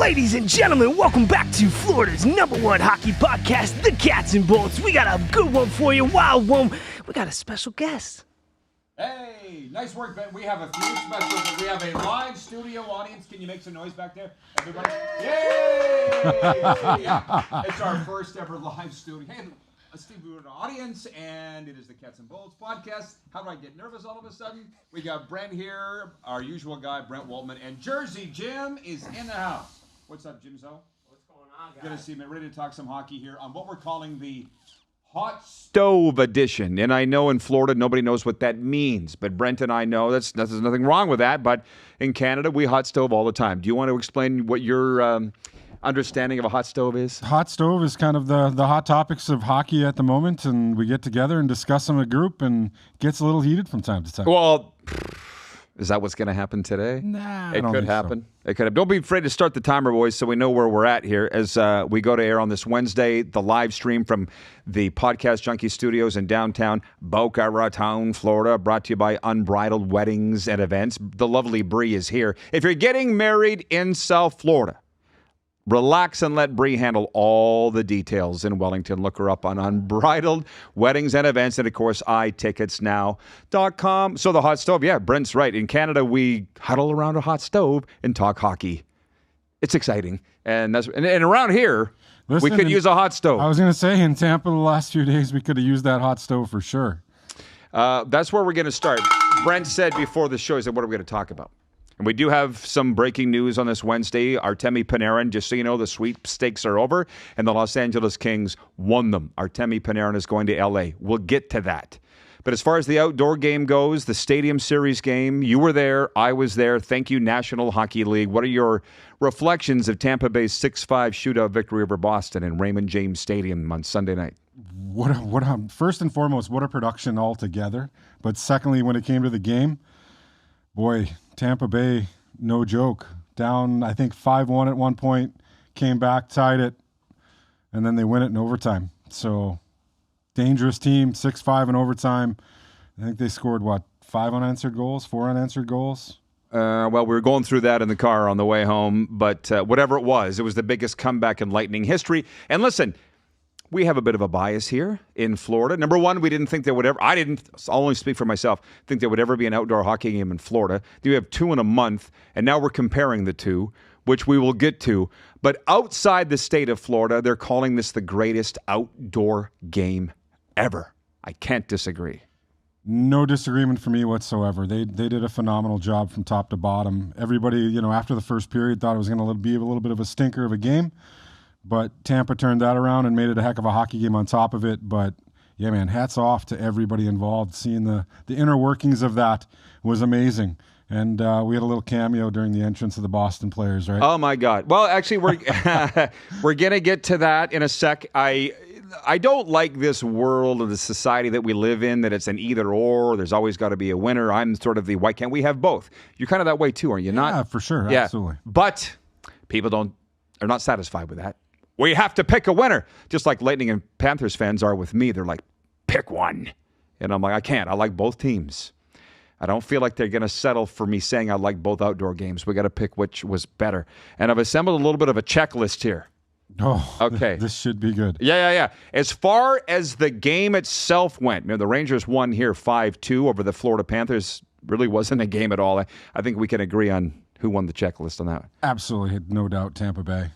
Ladies and gentlemen, welcome back to Florida's #1 hockey podcast, The Cats and Bolts. We got a good one for you, wild one. We got a special guest. Hey, nice work, Ben. We have a few specials, but we have a live studio audience. Can you make some noise back there, everybody? Yay! Yeah. It's our first ever live studio. Hey, a studio audience, and it is the Cats and Bolts podcast. How do I get nervous all of a sudden? We got Brent here, our usual guy, Brent Waltman, and Jersey Jim is in the house. What's up, Jimzo? What's going on, guys? Good to see you, man. Ready to talk some hockey here on what we're calling the Hot Stove Edition. And I know in Florida, nobody knows what that means. But Brent and I know there's nothing wrong with that. But in Canada, we hot stove all the time. Do you want to explain what your understanding of a hot stove is? Hot stove is kind of the hot topics of hockey at the moment. And we get together and discuss them in a group, and it gets a little heated from time to time. Well, is that what's going to happen today? Nah, it could happen. So. It could. Don't be afraid to start the timer, boys, so we know where we're at here as we go to air on this Wednesday. The live stream from the Podcast Junkie Studios in downtown Boca Raton, Florida, brought to you by Unbridled Weddings and Events. The lovely Bree is here. If you're getting married in South Florida, relax and let Bree handle all the details in Wellington. Look her up on Unbridled Weddings and Events, and of course, iTicketsNow.com. So the hot stove, yeah, Brent's right. In Canada, we huddle around a hot stove and talk hockey. It's exciting, and around here, we could use a hot stove. I was going to say, in Tampa the last few days, we could have used that hot stove for sure. That's where we're going to start. Brent said before the show, he said, what are we going to talk about? And we do have some breaking news on this Wednesday. Artemi Panarin, just so you know, the sweepstakes are over, and the Los Angeles Kings won them. Artemi Panarin is going to L.A. We'll get to that. But as far as the outdoor game goes, the Stadium Series game, you were there, I was there. Thank you, National Hockey League. What are your reflections of Tampa Bay's 6-5 shootout victory over Boston in Raymond James Stadium on Sunday night? First and foremost, what a production altogether. But secondly, when it came to the game, boy, Tampa Bay, no joke. Down, I think, 5-1 at one point, came back, tied it, and then they win it in overtime. So, dangerous team, 6-5 in overtime. I think they scored, 4 unanswered goals? Well, we were going through that in the car on the way home, but whatever it was the biggest comeback in Lightning history. And listen, we have a bit of a bias here in Florida. Number one, we didn't think there would ever, I'll only speak for myself, think there would ever be an outdoor hockey game in Florida. We have 2 in a month, and now we're comparing the two, which we will get to. But outside the state of Florida, they're calling this the greatest outdoor game ever. I can't disagree. No disagreement for me whatsoever. They did a phenomenal job from top to bottom. Everybody, after the first period, thought it was going to be a little bit of a stinker of a game. But Tampa turned that around and made it a heck of a hockey game on top of it. But, yeah, man, hats off to everybody involved. Seeing the inner workings of that was amazing. And we had a little cameo during the entrance of the Boston players, right? Oh, my God. Well, actually, we're going to get to that in a sec. I don't like this world of the society that we live in, that it's an either-or. There's always got to be a winner. I'm sort of the, why can't we have both? You're kind of that way, too, are you not? Yeah, for sure. Yeah. Absolutely. But people are not satisfied with that. We have to pick a winner, just like Lightning and Panthers fans are with me. They're like, pick one. And I'm like, I can't. I like both teams. I don't feel like they're going to settle for me saying I like both outdoor games. We got to pick which was better. And I've assembled a little bit of a checklist here. Oh, okay. This should be good. Yeah. As far as the game itself went, the Rangers won here 5-2 over the Florida Panthers. Really wasn't a game at all. I think we can agree on who won the checklist on that one. Absolutely. No doubt, Tampa Bay.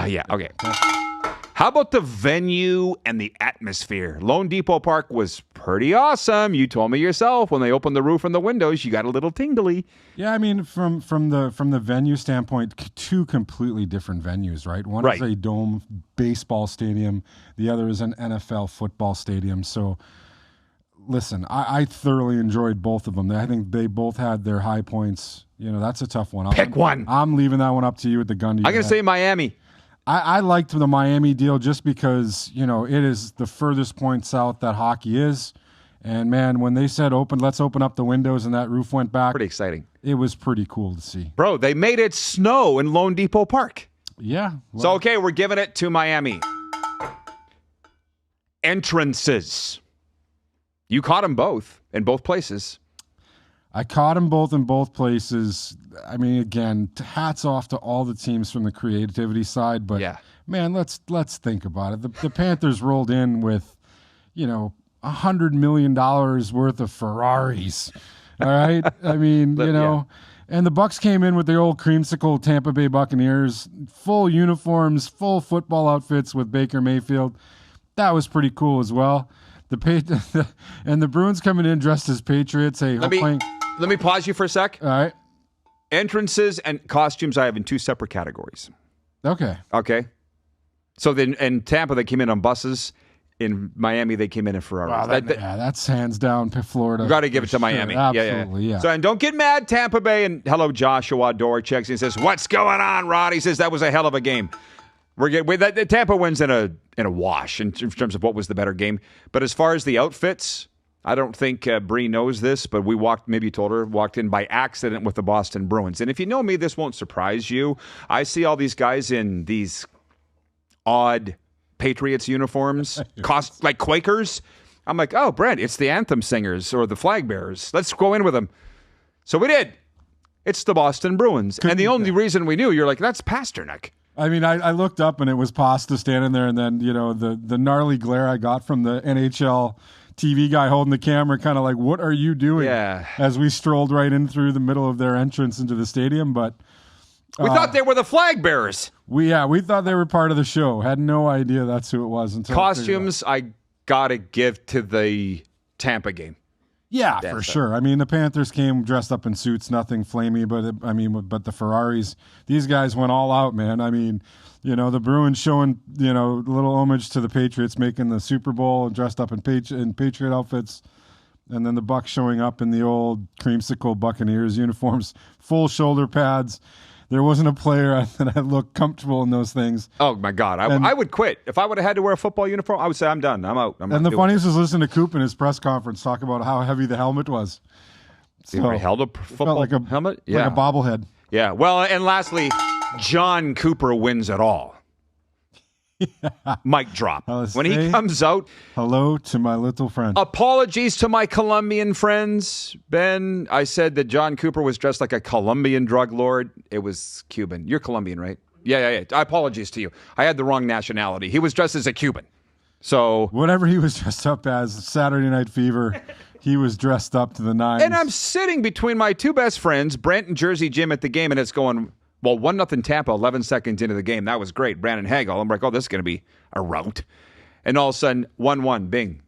Yeah, okay. How about the venue and the atmosphere? Lone Depot Park was pretty awesome. You told me yourself when they opened the roof and the windows, you got a little tingly. Yeah, I mean, from the venue standpoint, 2 completely different venues, right? One is a dome baseball stadium. The other is an NFL football stadium. So, listen, I thoroughly enjoyed both of them. I think they both had their high points. That's a tough one. Pick one. I'm leaving that one up to you with the gun to your I'm going to say Miami. I liked the Miami deal just because, it is the furthest point south that hockey is. And, man, when they said let's open up the windows and that roof went back. Pretty exciting. It was pretty cool to see. Bro, they made it snow in Lone Depot Park. Yeah. Well, so, okay, we're giving it to Miami. Entrances. You caught them both in both places. I caught them both in both places. I mean, again, hats off to all the teams from the creativity side. But man, let's think about it. The Panthers rolled in with, $100 million worth of Ferraris. All right, I mean, and the Bucks came in with the old creamsicle Tampa Bay Buccaneers, full uniforms, full football outfits with Baker Mayfield. That was pretty cool as well. And the Bruins coming in dressed as Patriots. Hey, let me pause you for a sec. All right. Entrances and costumes I have in two separate categories. Okay. So then in Tampa, they came in on buses. In Miami, they came in Ferraris. Wow, that's hands down Florida. You got to give it to Miami. Absolutely, yeah. So, and don't get mad, Tampa Bay. And hello, Joshua Dor checks. He says, "What's going on, Rod?" He says, "That was a hell of a game." Tampa wins in a wash in terms of what was the better game. But as far as the outfits, I don't think Bree knows this, but we walked in by accident with the Boston Bruins. And if you know me, this won't surprise you. I see all these guys in these odd Patriots uniforms, like Quakers. I'm like, oh, Brent, it's the anthem singers or the flag bearers. Let's go in with them. So we did. It's the Boston Bruins. And the only reason we knew, you're like, that's Pasternak. I mean, I looked up and it was Pasta standing there, and then, the gnarly glare I got from the NHL TV guy holding the camera, kind of like, what are you doing? Yeah. As we strolled right in through the middle of their entrance into the stadium. But we thought they were the flag bearers. We thought they were part of the show. Had no idea that's who it was until costumes. I gotta give to the Tampa game. Yeah, for sure. I mean, the Panthers came dressed up in suits, nothing flamey, but the Ferraris, these guys went all out, man. I mean, the Bruins showing, a little homage to the Patriots making the Super Bowl dressed up in Patriot outfits, and then the Bucks showing up in the old creamsicle Buccaneers uniforms, full shoulder pads. There wasn't a player that looked comfortable in those things. Oh, my God. I would quit. If I would have had to wear a football uniform, I would say, I'm done. I'm out. And the funniest was listening to Coop in his press conference talk about how heavy the helmet was. So, he held a football helmet? Yeah. Like a bobblehead. Yeah. Well, and lastly, John Cooper wins it all. Mic drop. When he comes out. Hello to my little friend. Apologies to my Colombian friends. Ben, I said that John Cooper was dressed like a Colombian drug lord. It was Cuban. You're Colombian, right? Yeah. Apologies to you. I had the wrong nationality. He was dressed as a Cuban. So whatever he was dressed up as, Saturday Night Fever, he was dressed up to the nines. And I'm sitting between my two best friends, Brent and Jersey Jim, at the game, and it's going, well, 1-0 Tampa, 11 seconds into the game. That was great. Brandon Hagel. I'm like, oh, this is going to be a rout. And all of a sudden, 1-1, bing.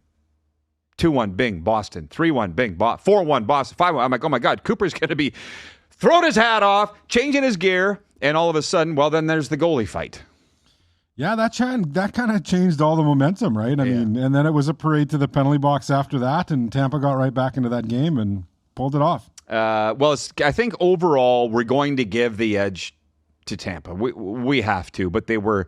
2-1, bing, Boston. 3-1, bing, 4-1, Boston. 5-1. I'm like, oh, my God, Cooper's going to be throwing his hat off, changing his gear, and all of a sudden, well, then there's the goalie fight. Yeah, that kind of changed all the momentum, right? I mean, and then it was a parade to the penalty box after that, and Tampa got right back into that game and pulled it off. I think overall we're going to give the edge to Tampa. We have to, but they were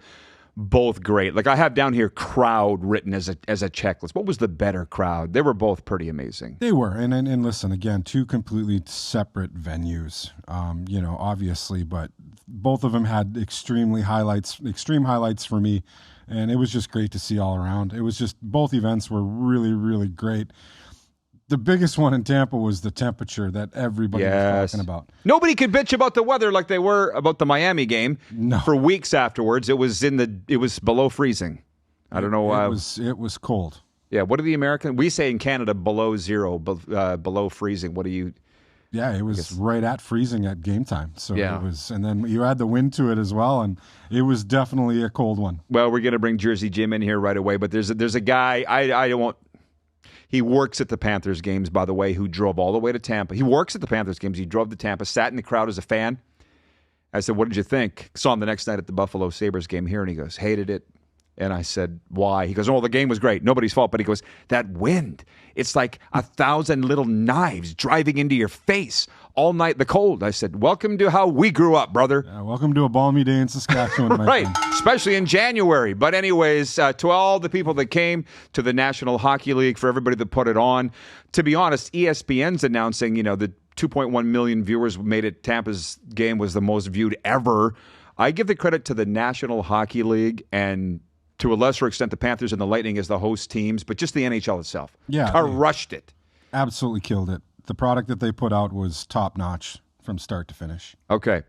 both great. Like I have down here crowd written as a checklist. What was the better crowd? They were both pretty amazing. They were. And listen, again, two completely separate venues, obviously, but both of them had extreme highlights for me. And it was just great to see all around. It was just, both events were really, really great. The biggest one in Tampa was the temperature that everybody was talking about. Nobody could bitch about the weather like they were about the Miami game. No. For weeks afterwards, it was below freezing. I don't know. It was cold. Yeah. What are the Americans? We say in Canada below zero, below freezing. What do you? Yeah, it was right at freezing at game time. So it was, and then you add the wind to it as well, and it was definitely a cold one. Well, we're going to bring Jersey Jim in here right away, but there's a guy I won't. He works at the Panthers games, by the way, who drove all the way to Tampa. He works at the Panthers games. He drove to Tampa, sat in the crowd as a fan. I said, what did you think? Saw him the next night at the Buffalo Sabres game here, and he goes, hated it. And I said, why? He goes, oh, the game was great. Nobody's fault. But he goes, that wind, it's like 1,000 little knives driving into your face all night, the cold. I said, welcome to how we grew up, brother. Yeah, welcome to a balmy day in Saskatchewan. Right, especially in January. But anyways, to all the people that came to the National Hockey League, for everybody that put it on, to be honest, ESPN's announcing, the 2.1 million viewers made it. Tampa's game was the most viewed ever. I give the credit to the National Hockey League and to a lesser extent the Panthers and the Lightning as the host teams, but just the NHL itself. Yeah. Crushed it. Absolutely killed it. the product that they put out was top notch from start to finish. Okay.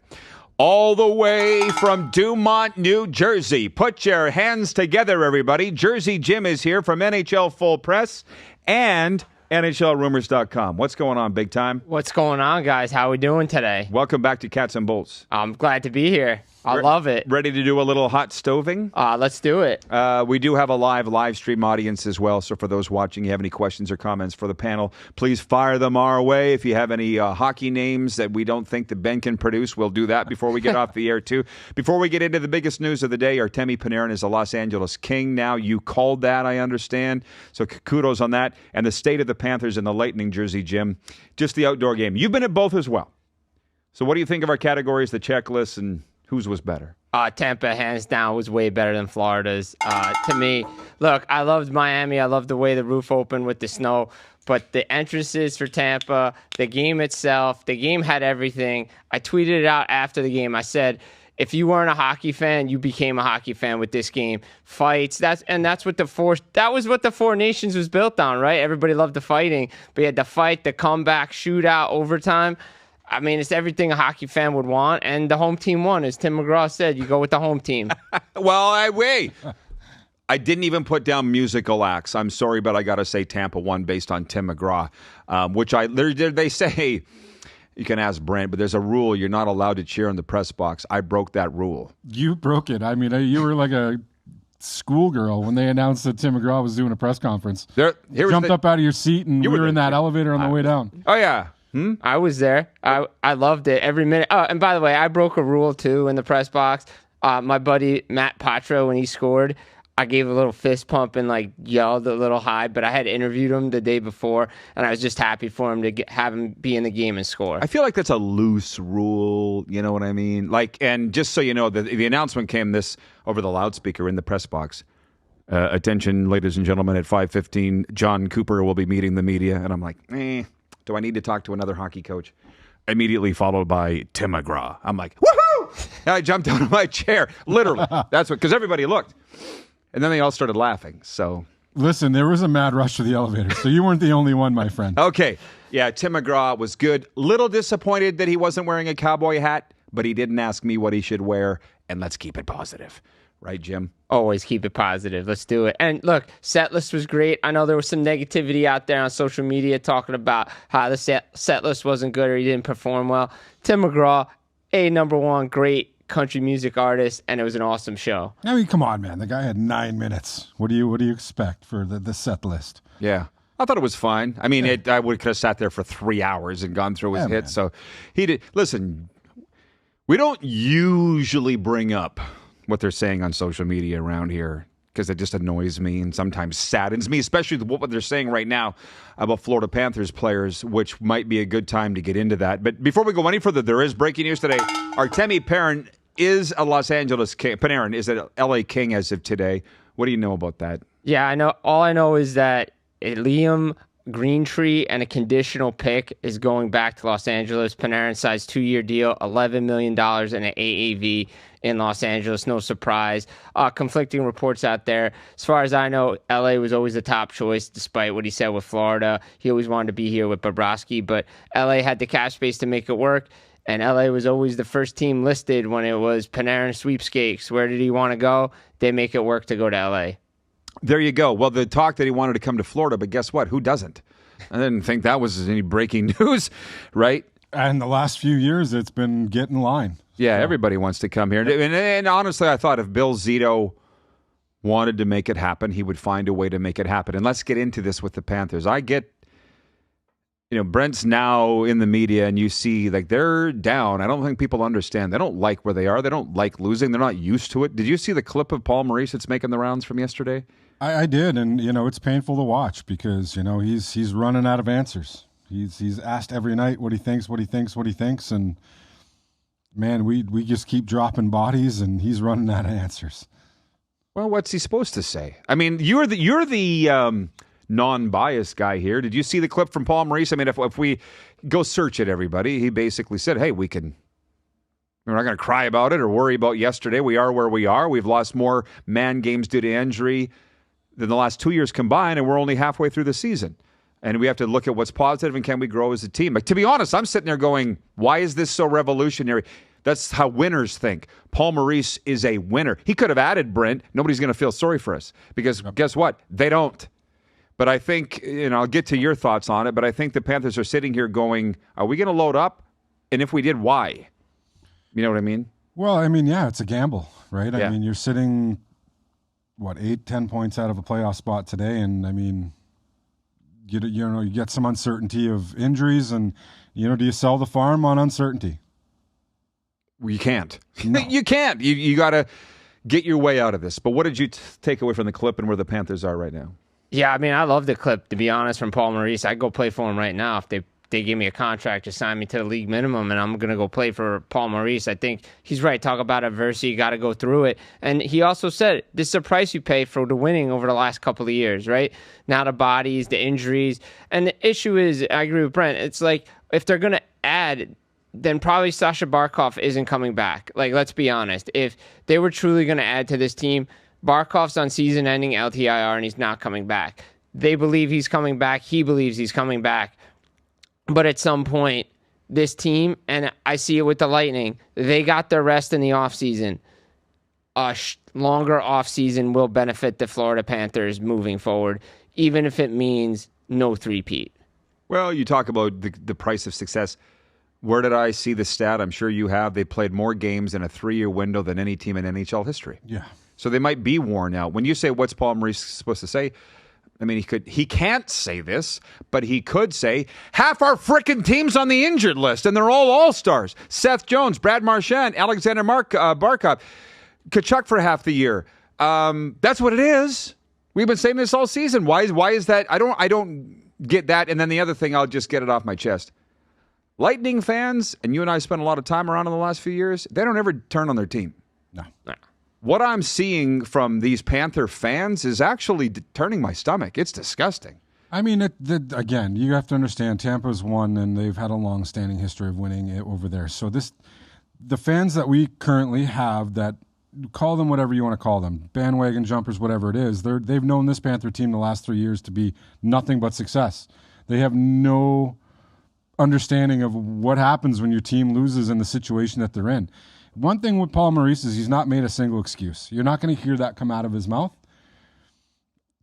All the way from Dumont, New Jersey. Put your hands together, everybody. Jersey Jim is here from NHL Full Press and NHLRumors.com. What's going on, big time? What's going on, guys? How we doing today? Welcome back to Cats and Bolts. I'm glad to be here. I love it. Ready to do a little hot stoving? Let's do it. We do have a live stream audience as well. So for those watching, you have any questions or comments for the panel, please fire them our way. If you have any hockey names that we don't think that Ben can produce, we'll do that before we get off the air too. Before we get into the biggest news of the day, Artemi Panarin is a Los Angeles King now. You called that, I understand. So kudos on that. And the state of the Panthers and the Lightning, Jersey Jim. Just the outdoor game. You've been at both as well. So what do you think of our categories, the checklists, and whose was better? Tampa, hands down, was way better than Florida's. To me, look, I loved Miami. I loved the way the roof opened with the snow. But the entrances for Tampa, the game itself, the game had everything. I tweeted it out after the game. I said, if you weren't a hockey fan, you became a hockey fan with this game. Fights, that's what that was what the Four Nations was built on, right? Everybody loved the fighting. But you had the fight, the comeback, shootout, overtime. I mean, it's everything a hockey fan would want, and the home team won. As Tim McGraw said, you go with the home team. Well, I didn't even put down musical acts. I'm sorry, but I got to say Tampa won based on Tim McGraw, which they say, you can ask Brent, but there's a rule. You're not allowed to cheer in the press box. I broke that rule. You broke it. I mean, you were like a schoolgirl when they announced that Tim McGraw was doing a press conference. Jumped up out of your seat, and we were in that elevator on the way down. Oh, yeah. I was there. I loved it every minute. Oh, and by the way, I broke a rule too in the press box. My buddy Matt Patra, when he scored, I gave a little fist pump and like yelled a little high. But I had interviewed him the day before, and I was just happy for him to have him be in the game and score. I feel like that's a loose rule. You know what I mean? Like, and just so you know, the announcement came this over the loudspeaker in the press box. Attention, ladies and gentlemen, at 5:15, John Cooper will be meeting the media, and I'm like, do I need to talk to another hockey coach? Immediately followed by Tim McGraw. I'm like, woohoo! And I jumped out of my chair. Literally. That's what, because everybody looked. And then they all started laughing. So, listen, there was a mad rush to the elevator, so you weren't the only one, my friend. Okay. Yeah, Tim McGraw was good. Little disappointed that he wasn't wearing a cowboy hat, but he didn't ask me what he should wear. And let's keep it positive. Right, Jim? Always keep it positive. Let's do it. And look, set list was great. I know there was some negativity out there on social media talking about how the set list wasn't good or he didn't perform well. Tim McGraw, number one great country music artist, and it was an awesome show. I mean, come on, man. The guy had 9 minutes. What do you expect for the set list? Yeah. I thought it was fine. I mean, I could have sat there for 3 hours and gone through his hits. Man. So he did. Listen, we don't usually bring up what they're saying on social media around here because it just annoys me and sometimes saddens me, especially what they're saying right now about Florida Panthers players, which might be a good time to get into that. But before we go any further, there is breaking news today. Artemi Panarin is a Los Angeles King. Panarin is an LA King as of today. What do you know about that? Yeah, I know. All I know is that Liam Greentree and a conditional pick is going back to Los Angeles. Panarin signed 2-year deal, $11 million and an AAV in Los Angeles. No surprise. Conflicting reports out there. As far as I know, LA was always the top choice, despite what he said with Florida. He always wanted to be here with Bobrovsky, but LA had the cap space to make it work. And LA was always the first team listed when it was Panarin sweepstakes. Where did he want to go? They make it work to go to LA. There you go. Well, the talk that he wanted to come to Florida, but guess what? Who doesn't? I didn't think that was any breaking news, right? And the last few years, it's been get in line. Yeah, so everybody wants to come here. And honestly, I thought if Bill Zito wanted to make it happen, he would find a way to make it happen. And let's get into this with the Panthers. I get, Brent's now in the media and you see like they're down. I don't think people understand. They don't like where they are. They don't like losing. They're not used to it. Did you see the clip of Paul Maurice that's making the rounds from yesterday? I did, and it's painful to watch because he's running out of answers. He's asked every night what he thinks, and man, we just keep dropping bodies, and he's running out of answers. Well, what's he supposed to say? I mean, you're the non-biased guy here. Did you see the clip from Paul Maurice? I mean, if we go search it, everybody, he basically said, "Hey, we're not going to cry about it or worry about yesterday. We are where we are. We've lost more man games due to injury than the last 2 years combined, and we're only halfway through the season." And we have to look at what's positive and can we grow as a team. Like, to be honest, I'm sitting there going, why is this so revolutionary? That's how winners think. Paul Maurice is a winner. He could have added Brent. Nobody's going to feel sorry for us because guess what? They don't. But I think, I'll get to your thoughts on it, but I think the Panthers are sitting here going, are we going to load up? And if we did, why? You know what I mean? Well, I mean, yeah, it's a gamble, right? Yeah. I mean, you're sitting, 8-10 points out of a playoff spot today, and I mean, you get some uncertainty of injuries, and do you sell the farm on uncertainty? You can't. No. You can't. You got to get your way out of this. But what did you take away from the clip and where the Panthers are right now? Yeah, I mean, I love the clip, to be honest, from Paul Maurice. I'd go play for him right now if they give me a contract to sign me to the league minimum, and I'm going to go play for Paul Maurice. I think he's right. Talk about adversity. You got to go through it. And he also said, this is the price you pay for the winning over the last couple of years, right? Now the bodies, the injuries. And the issue is, I agree with Brent, it's like if they're going to add, then probably Sasha Barkov isn't coming back. Like, let's be honest. If they were truly going to add to this team, Barkov's on season-ending LTIR, and he's not coming back. They believe he's coming back. He believes he's coming back. But at some point, this team, and I see it with the Lightning, they got their rest in the offseason. A longer offseason will benefit the Florida Panthers moving forward, even if it means no three-peat. Well, you talk about the price of success. Where did I see the stat? I'm sure you have. They played more games in a 3-year window than any team in NHL history. Yeah. So they might be worn out. When you say what's Paul Maurice supposed to say, I mean, he can't say this, but he could say half our frickin' team's on the injured list, and they're all stars. Seth Jones, Brad Marchand, Alexander Barkov, Kachuk for half the year. That's what it is. We've been saying this all season. Why is that? I don't get that. And then the other thing, I'll just get it off my chest. Lightning fans, and you and I spent a lot of time around in the last few years, they don't ever turn on their team. No. What I'm seeing from these Panther fans is actually turning my stomach. It's disgusting. I mean, again, you have to understand Tampa's won, and they've had a long-standing history of winning it over there. So the fans that we currently have, that call them whatever you want to call them, bandwagon jumpers, whatever it is, they've known this Panther team the last 3 years to be nothing but success. They have no understanding of what happens when your team loses in the situation that they're in. One thing with Paul Maurice is he's not made a single excuse. You're not going to hear that come out of his mouth.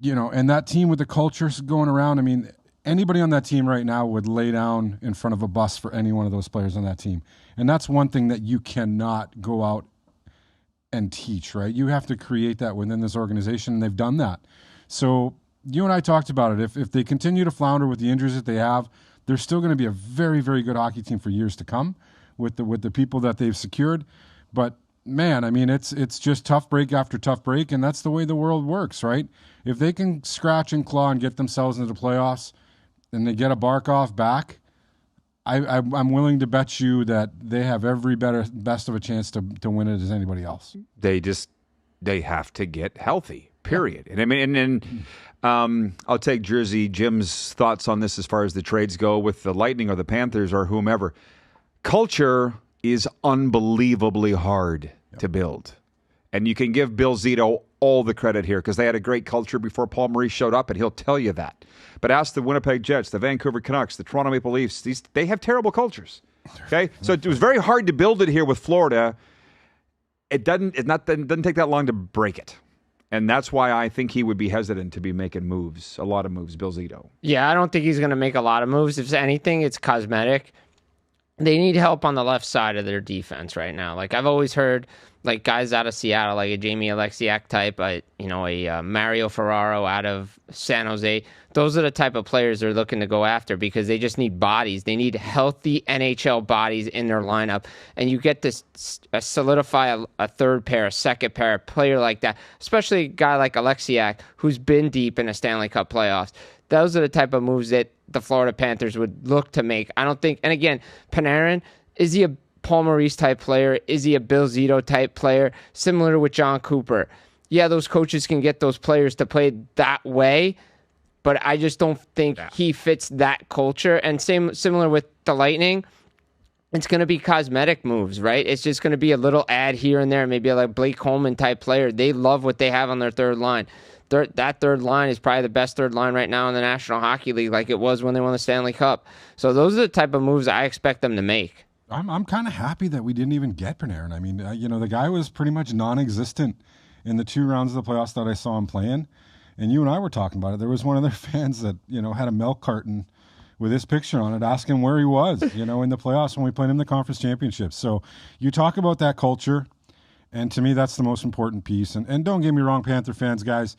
And that team with the culture going around, I mean, anybody on that team right now would lay down in front of a bus for any one of those players on that team. And that's one thing that you cannot go out and teach, right? You have to create that within this organization, and they've done that. So you and I talked about it. If they continue to flounder with the injuries that they have, they're still going to be a very, very good hockey team for years to come with the people that they've secured. But man, I mean, it's just tough break after tough break, and that's the way the world works, right? If they can scratch and claw and get themselves into the playoffs, and they get a Barkov back, I'm willing to bet you that they have every best of a chance to win it as anybody else. They have to get healthy. Period. And I mean, I'll take Jersey Jim's thoughts on this as far as the trades go with the Lightning or the Panthers or whomever. Culture is unbelievably hard to build. And you can give Bill Zito all the credit here because they had a great culture before Paul Maurice showed up, and he'll tell you that. But ask the Winnipeg Jets, the Vancouver Canucks, the Toronto Maple Leafs. They have terrible cultures. Okay? So it was very hard to build it here with Florida. It doesn't take that long to break it. And that's why I think he would be hesitant to be making a lot of moves, Bill Zito. Yeah, I don't think he's going to make a lot of moves. If anything, it's cosmetic. They need help on the left side of their defense right now. Like, I've always heard, like, guys out of Seattle, like a Jamie Alexiak type, a Mario Ferraro out of San Jose. Those are the type of players they're looking to go after because they just need bodies. They need healthy NHL bodies in their lineup. And you get to solidify a third pair, a second pair, a player like that, especially a guy like Alexiak who's been deep in the Stanley Cup playoffs. Those are the type of moves that the Florida Panthers would look to make. I don't think, and again, Panarin, is he a Paul Maurice type player? Is he a Bill Zito type player? Similar with John Cooper. Yeah, those coaches can get those players to play that way, but I just don't think he fits that culture. And similar with the Lightning, it's going to be cosmetic moves, right? It's just going to be a little ad here and there, maybe like Blake Coleman type player. They love what they have on their third line. that third line is probably the best third line right now in the National Hockey League, like it was when they won the Stanley Cup. So those are the type of moves I expect them to make. I'm kind of happy that we didn't even get Panarin. I mean, the guy was pretty much non-existent in the 2 rounds of the playoffs that I saw him playing. And you and I were talking about it. There was one of their fans that, had a milk carton with his picture on it, asking where he was, in the playoffs when we played in the conference championships. So you talk about that culture, and to me, that's the most important piece. And don't get me wrong, Panther fans, guys,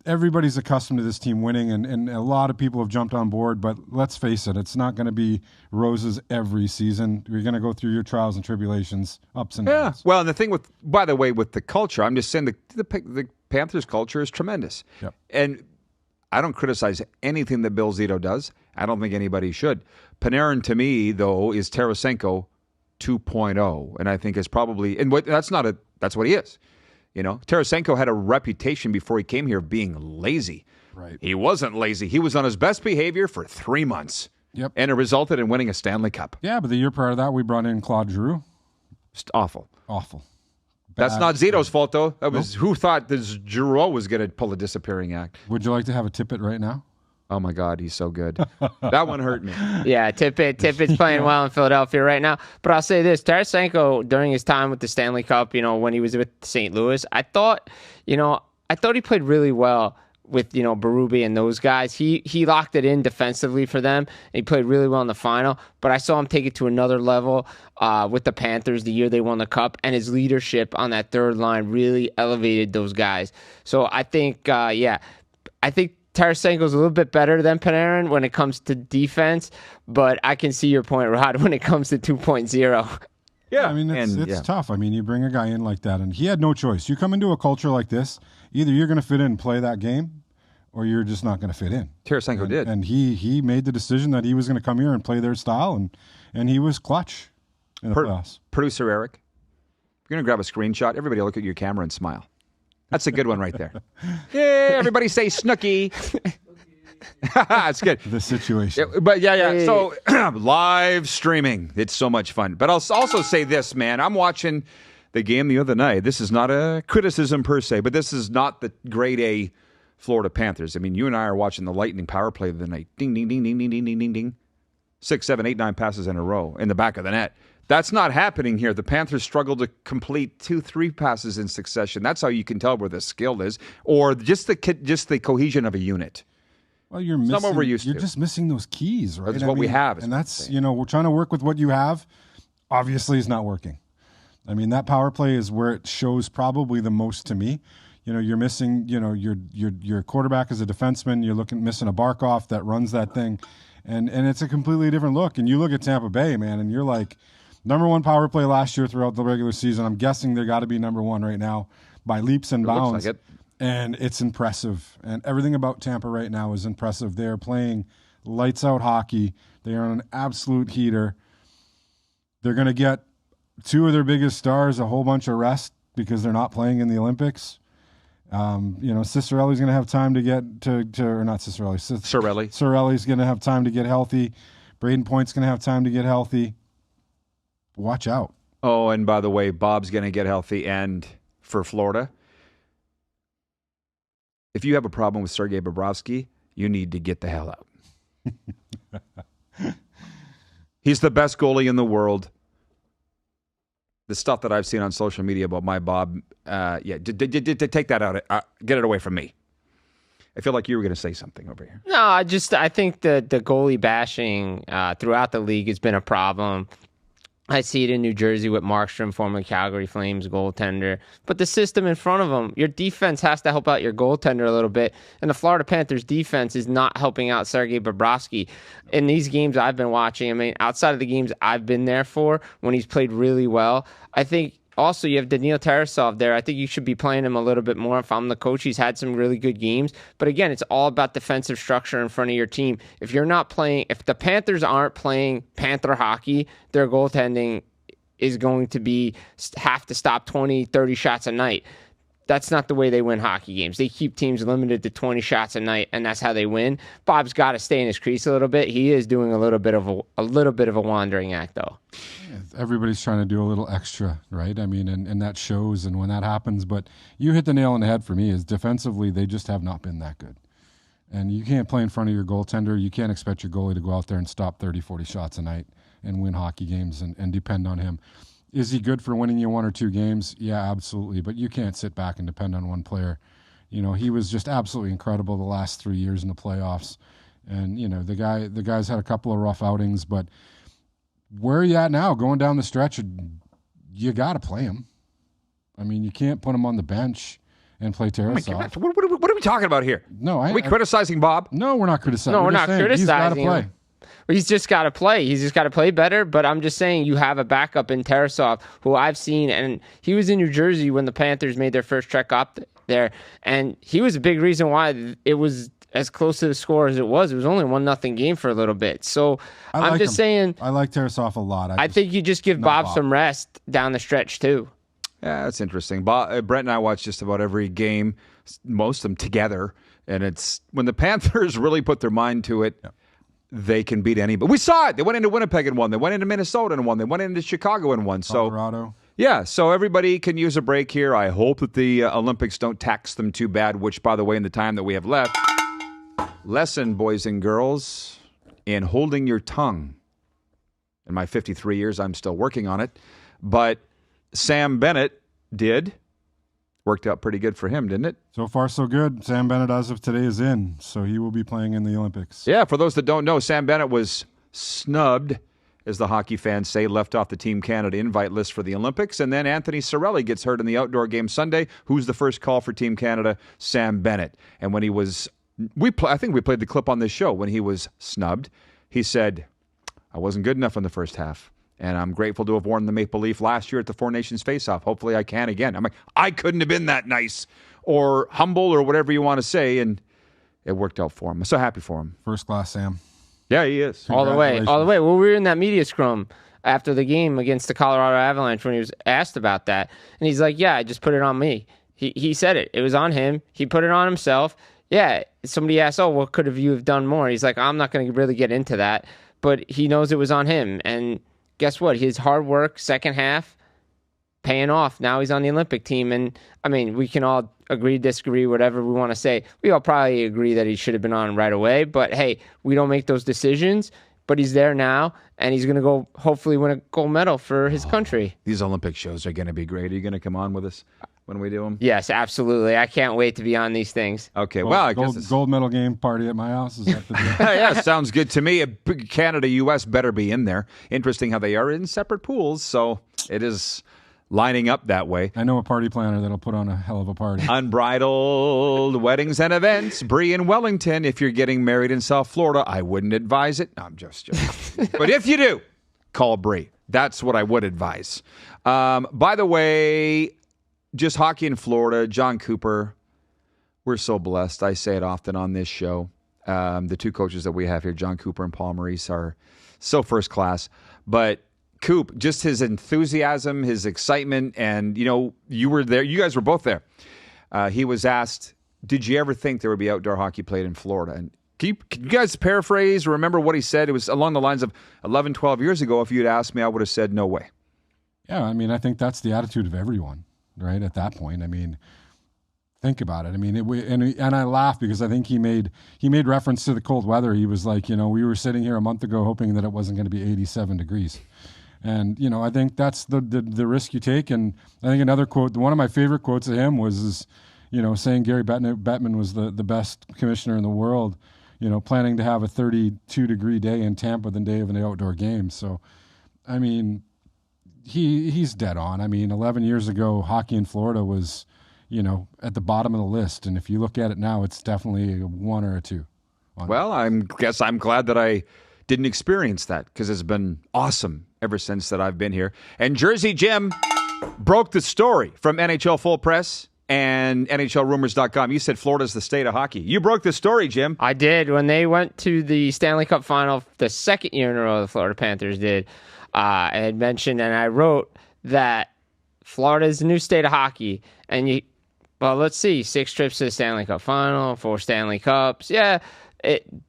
everybody's accustomed to this team winning, and a lot of people have jumped on board, but let's face it, it's not going to be roses every season. You're going to go through your trials and tribulations, ups and downs. Well, and the thing with the culture, I'm just saying the Panthers culture is tremendous. Yep. And I don't criticize anything that Bill Zito does. I don't think anybody should. Panarin, to me, though, is Tarasenko 2.0, and I think is probably, and that's what he is. Tarasenko had a reputation before he came here of being lazy. Right. He wasn't lazy. He was on his best behavior for 3 months. Yep. And it resulted in winning a Stanley Cup. Yeah, but the year prior to that, we brought in Claude Giroux. Just awful. Awful. That's not Zito's fault, though. That was who thought this Giroux was going to pull a disappearing act. Would you like to have a tippet right now? Oh, my God, he's so good. That one hurt me. Yeah, Tippett's playing well in Philadelphia right now. But I'll say this, Tarasenko, during his time with the Stanley Cup, when he was with St. Louis, I thought he played really well with, Berube and those guys. He locked it in defensively for them, and he played really well in the final. But I saw him take it to another level with the Panthers the year they won the Cup, and his leadership on that third line really elevated those guys. So I think, I think Tarasenko's a little bit better than Panarin when it comes to defense, but I can see your point, Rod, when it comes to 2.0. Yeah, I mean, it's tough. I mean, you bring a guy in like that, and he had no choice. You come into a culture like this, either you're going to fit in and play that game, or you're just not going to fit in. Tarasenko did. And he made the decision that he was going to come here and play their style, and he was clutch in the playoffs. Producer Eric, you're going to grab a screenshot. Everybody look at your camera and smile. That's a good one right there. Yeah, everybody say Snooky. That's good. The situation. Yeah, but yeah. So live streaming, it's so much fun. But I'll also say this, man. I'm watching the game the other night. This is not a criticism per se, but this is not the grade A Florida Panthers. I mean, you and I are watching the Lightning power play of the night. Ding, ding, ding, ding, ding, ding, ding, ding, ding. 6, 7, 8, 9 passes in a row in the back of the net. That's not happening here. The Panthers struggle to complete 2, 3 passes in succession. That's how you can tell where the skill is, or just the cohesion of a unit. Well, you're missing. Not what we're used to. You're just missing those keys, right? That's what we have. And that's we're trying to work with what you have. Obviously, it's not working. I mean, that power play is where it shows probably the most to me. You're missing. Your quarterback is a defenseman. You're missing a Barkov that runs that thing, and it's a completely different look. And you look at Tampa Bay, man, and you're like, number 1 power play last year throughout the regular season. I'm guessing they got to be number 1 right now by leaps and bounds. Looks like it. And it's impressive. And everything about Tampa right now is impressive. They are playing lights out hockey. They are on an absolute heater. They're going to get 2 of their biggest stars a whole bunch of rest because they're not playing in the Olympics. Cicerelli's going to have time to get or not Cicerelli. Cirelli's going to have time to get healthy. Braden Point's going to have time to get healthy. Watch out. Oh, and by the way, Bob's going to get healthy. And for Florida, if you have a problem with Sergei Bobrovsky, you need to get the hell out. He's the best goalie in the world. The stuff that I've seen on social media about my Bob, take that out. Get it away from me. I feel like you were going to say something over here. No, I think the goalie bashing throughout the league has been a problem. I see it in New Jersey with Markstrom, former Calgary Flames goaltender. But the system in front of them, your defense has to help out your goaltender a little bit. And the Florida Panthers defense is not helping out Sergei Bobrovsky. In these games I've been watching, I mean, outside of the games I've been there for, when he's played really well, I think also you have Daniil Tarasov there. I think you should be playing him a little bit more. If I'm the coach, he's had some really good games. But again, it's all about defensive structure in front of your team. If the Panthers aren't playing Panther hockey, their goaltending is going to have to stop 20, 30 shots a night. That's not the way they win hockey games. They keep teams limited to 20 shots a night, and that's how they win. Bob's got to stay in his crease a little bit. He is doing a little bit of a wandering act, though. Everybody's trying to do a little extra, right? I mean, and that shows, and when that happens. But you hit the nail on the head for me, is defensively, they just have not been that good. And you can't play in front of your goaltender. You can't expect your goalie to go out there and stop 30, 40 shots a night and win hockey games and depend on him. Is he good for winning you 1 or 2 games? Yeah, absolutely. But you can't sit back and depend on one player. You know, he was just absolutely incredible the last 3 years in the playoffs. And, you know, the guy's had a couple of rough outings, but where are you at now? Going down the stretch, you got to play him. I mean, you can't put him on the bench and play Tarasov. What are we talking about here? No, are we criticizing Bob? No, we're not criticizing. No, we're not criticizing. He's got to play. Him. He's just got to play. He's just got to play better. But I'm just saying, you have a backup in Tarasov, who I've seen, and he was in New Jersey when the Panthers made their first trek up there, and he was a big reason why it was as close to the score as it was. It was only 1-0 game for a little bit. So I'm just saying, I like Tarasov a lot. I think you just give Bob some rest down the stretch too. Yeah, that's interesting. Brent and I watch just about every game, most of them together, and it's when the Panthers really put their mind to it. Yep. They can beat anybody. We saw it. They went into Winnipeg and won. They went into Minnesota and won. They went into Chicago and won. So Colorado. Yeah, so everybody can use a break here. I hope that the Olympics don't tax them too bad, which, by the way, in the time that we have left, lesson, boys and girls, in holding your tongue. In my 53 years, I'm still working on it. But Sam Bennett did. Worked out pretty good for him, didn't it? So far, so good. Sam Bennett, as of today, is in, so he will be playing in the Olympics. Yeah, for those that don't know, Sam Bennett was snubbed, as the hockey fans say, left off the Team Canada invite list for the Olympics. And then Anthony Cirelli gets hurt in the outdoor game Sunday. Who's the first call for Team Canada? Sam Bennett. And when he was, I think we played the clip on this show, when he was snubbed, he said, I wasn't good enough in the first half. And I'm grateful to have worn the Maple Leaf last year at the Four Nations Face-Off. Hopefully I can again. I'm like, I couldn't have been that nice or humble or whatever you want to say. And it worked out for him. I'm so happy for him. First class, Sam. Yeah, he is. All the way. Well, we were in that media scrum after the game against the Colorado Avalanche when he was asked about that. And he's like, yeah, I just put it on me. He said it. It was on him. He put it on himself. Yeah, somebody asked, oh, what could have you have done more? He's like, I'm not going to really get into that. But he knows it was on him. And guess what? His hard work, second half, paying off. Now he's on the Olympic team. And, I mean, we can all agree, disagree, whatever we want to say. We all probably agree that he should have been on right away. But, hey, we don't make those decisions. But he's there now, and he's going to go hopefully win a gold medal for his country. These Olympic shows are going to be great. Are you going to come on with us when we do them? Yes, absolutely. I can't wait to be on these things. Okay, well, I guess gold medal game party at my house. Is that the deal? Yeah, sounds good to me. Canada, U.S. better be in there. Interesting how they are in separate pools, so it is lining up that way. I know a party planner that'll put on a hell of a party. Unbridled weddings and events. Bree in Wellington. If you're getting married in South Florida, I wouldn't advise it. No, I'm just joking. But if you do, call Bree. That's what I would advise. By the way, just hockey in Florida, John Cooper. We're so blessed. I say it often on this show. The two coaches that we have here, John Cooper and Paul Maurice, are so first class. But Coop, just his enthusiasm, his excitement, and, you know, you were there. You guys were both there. He was asked, did you ever think there would be outdoor hockey played in Florida? And can you guys paraphrase or remember what he said? It was along the lines of 11, 12 years ago. If you had asked me, I would have said no way. Yeah, I mean, I think that's the attitude of everyone, right, at that point. I mean, think about it. I mean, and I laugh because I think he made reference to the cold weather. He was like, you know, we were sitting here a month ago hoping that it wasn't going to be 87 degrees. And, you know, I think that's the risk you take. And I think another quote, one of my favorite quotes of him was, you know, saying Gary Bettman was the best commissioner in the world, you know, planning to have a 32-degree day in Tampa the day of an outdoor game. So, I mean, he's dead on. I mean, 11 years ago, hockey in Florida was, you know, at the bottom of the list. And if you look at it now, it's definitely a 1 or a 2. Well, I'm glad that I didn't experience that because it's been awesome ever since that I've been here. And Jersey Jim broke the story from NHL Full Press and NHLRumors.com. You said Florida's the state of hockey. You broke the story, Jim. I did. When they went to the Stanley Cup final, the second year in a row the Florida Panthers did, I had mentioned and I wrote that Florida is the new state of hockey. And Well, let's see. 6 trips to the Stanley Cup Final, 4 Stanley Cups. Yeah,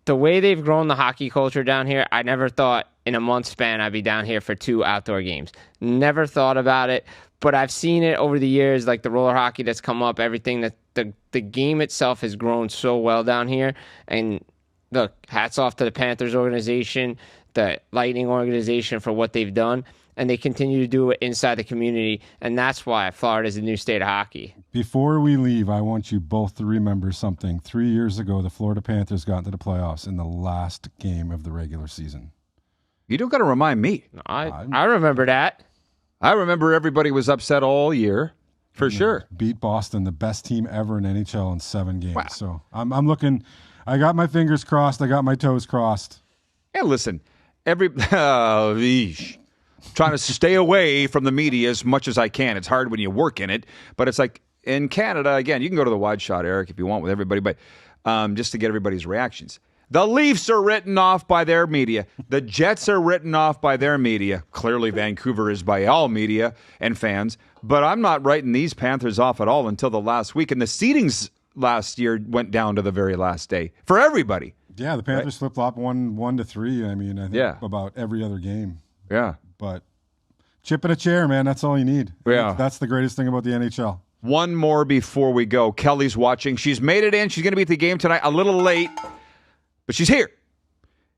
the way they've grown the hockey culture down here, I never thought in a month span I'd be down here for 2 outdoor games. Never thought about it, but I've seen it over the years, like the roller hockey that's come up, everything that the game itself has grown so well down here. And look, hats off to the Panthers organization, the Lightning organization for what they've done. And they continue to do it inside the community. And that's why Florida is the new state of hockey. Before we leave, I want you both to remember something. 3 years ago, the Florida Panthers got into the playoffs in the last game of the regular season. You don't got to remind me. I remember that. I remember everybody was upset all year, for sure. Beat Boston, the best team ever in NHL in 7 games. Wow. So I'm looking. I got my fingers crossed. I got my toes crossed. Yeah, listen, trying to stay away from the media as much as I can. It's hard when you work in it, but it's like in Canada, again, you can go to the wide shot, Eric, if you want with everybody, but just to get everybody's reactions. The Leafs are written off by their media. The Jets are written off by their media. Clearly, Vancouver is by all media and fans, but I'm not writing these Panthers off at all until the last week, and the seedings last year went down to the very last day for everybody. Yeah, the Panthers flip-flop 1-3. I mean, I think about every other game. Yeah. But chip in a chair, man, that's all you need. Yeah. That's the greatest thing about the NHL. One more before we go. Kelly's watching. She's made it in. She's going to be at the game tonight. A little late, but she's here.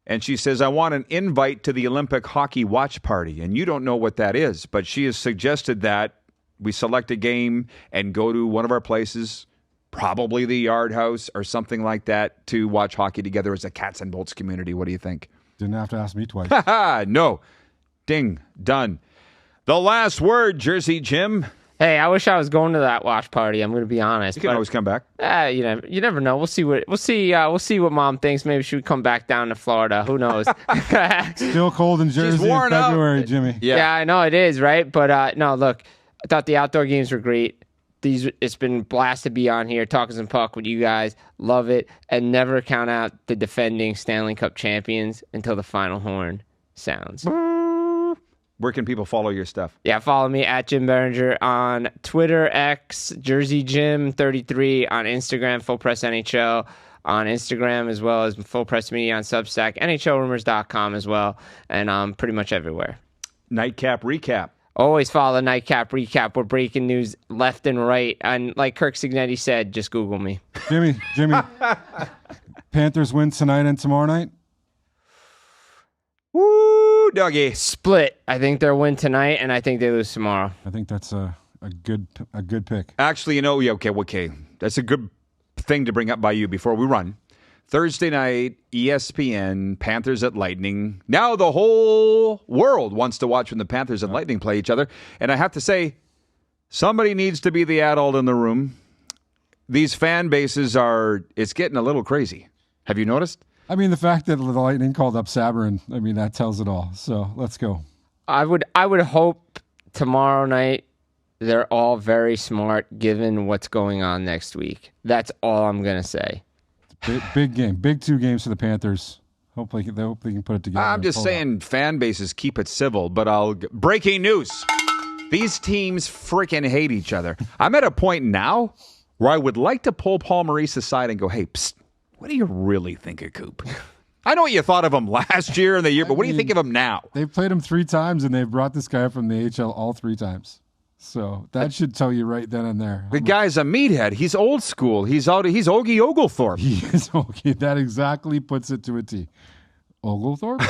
And she says, I want an invite to the Olympic hockey watch party. And you don't know what that is, but she has suggested that we select a game and go to one of our places, probably the Yard House or something like that, to watch hockey together as a Cats and Bolts community. What do you think? Didn't have to ask me twice. No. Ding. Done. The last word, Jersey Jim. Hey, I wish I was going to that watch party. I'm going to be honest. You can always come back. You never know. We'll see what Mom thinks. Maybe she would come back down to Florida. Who knows? Still cold in Jersey in February, Jimmy. Yeah, I know it is, right? But no, look, I thought the outdoor games were great. It's been a blast to be on here talking some puck with you guys. Love it, and never count out the defending Stanley Cup champions until the final horn sounds. Where can people follow your stuff? Yeah, follow me at Jim Berenger on Twitter, X, JerseyJim33 on Instagram, Full Press NHL on Instagram, as well as Full Press Media on Substack, NHLRumors.com as well, and I'm pretty much everywhere. Nightcap Recap. Always follow the Nightcap Recap. We're breaking news left and right. And like Kirk Signetti said, just Google me. Jimmy, Panthers win tonight and tomorrow night? Woo, doggy. Split. I think they'll win tonight, and I think they lose tomorrow. I think that's a good pick. Actually, okay. That's a good thing to bring up by you before we run. Thursday night, ESPN, Panthers at Lightning. Now the whole world wants to watch when the Panthers and Lightning play each other. And I have to say, somebody needs to be the adult in the room. These fan bases it's getting a little crazy. Have you noticed? I mean, the fact that the Lightning called up Sabrin, I mean, that tells it all. So let's go. I would hope tomorrow night they're all very smart given what's going on next week. That's all I'm going to say. Big game. Big 2 games for the Panthers. Hopefully they can put it together. I'm just saying fan bases keep it civil, but breaking news. These teams freaking hate each other. I'm at a point now where I would like to pull Paul Maurice aside and go, hey, psst, what do you really think of Coop? I know what you thought of him last year and the year, but what do you think of him now? They've played him 3 times, and they've brought this guy up from the AHL all 3 times. So that should tell you right then and there. The guy's a meathead. He's old school. He's Ogie Oglethorpe. He is okay. That exactly puts it to a T. Oglethorpe?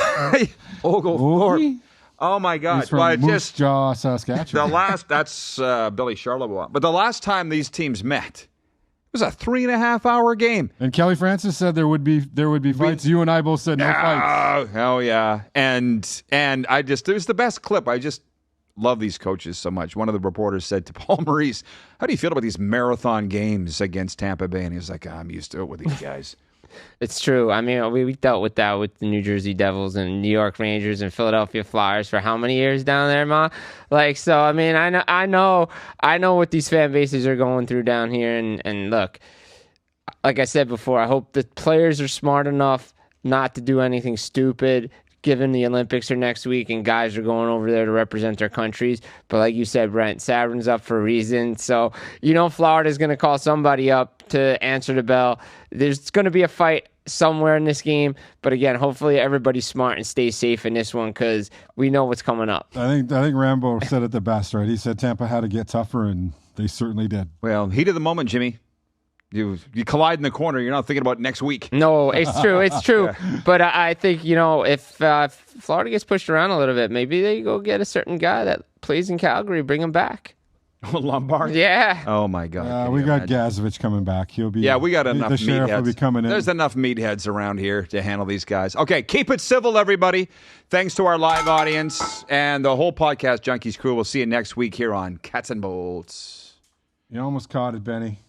Oglethorpe. Oh my God! He's from Moose Jaw, Saskatchewan. That's Billy Charlebois. But the last time these teams met, it was a 3.5-hour game. And Kelly Francis said there would be fights. You and I both said no fights. Oh yeah, and it was the best clip. I just love these coaches so much. One of the reporters said to Paul Maurice, how do you feel about these marathon games against Tampa Bay? And he was like, I'm used to it with these guys. It's true. I mean, we dealt with that with the New Jersey Devils and New York Rangers and Philadelphia Flyers for how many years down there, Ma? Like, so, I mean, I know what these fan bases are going through down here. And look, like I said before, I hope the players are smart enough not to do anything stupid, given the Olympics are next week and guys are going over there to represent their countries. But like you said, Brent, Sabrin's up for a reason. So, Florida's going to call somebody up to answer the bell. There's going to be a fight somewhere in this game. But again, hopefully everybody's smart and stays safe in this one because we know what's coming up. I think Rambo said it the best, right? He said Tampa had to get tougher, and they certainly did. Well, heat of the moment, Jimmy. You collide in the corner. You're not thinking about next week. No, it's true. It's true. But I think, if Florida gets pushed around a little bit, maybe they go get a certain guy that plays in Calgary, bring him back. Lombard? Yeah. Oh, my God. We got Gazovich coming back. He'll be. Yeah, we got enough The sheriff will be meatheads. coming in. There's enough meatheads around here to handle these guys. Okay, keep it civil, everybody. Thanks to our live audience and the whole Podcast Junkies crew. We'll see you next week here on Cats and Bolts. You almost caught it, Benny.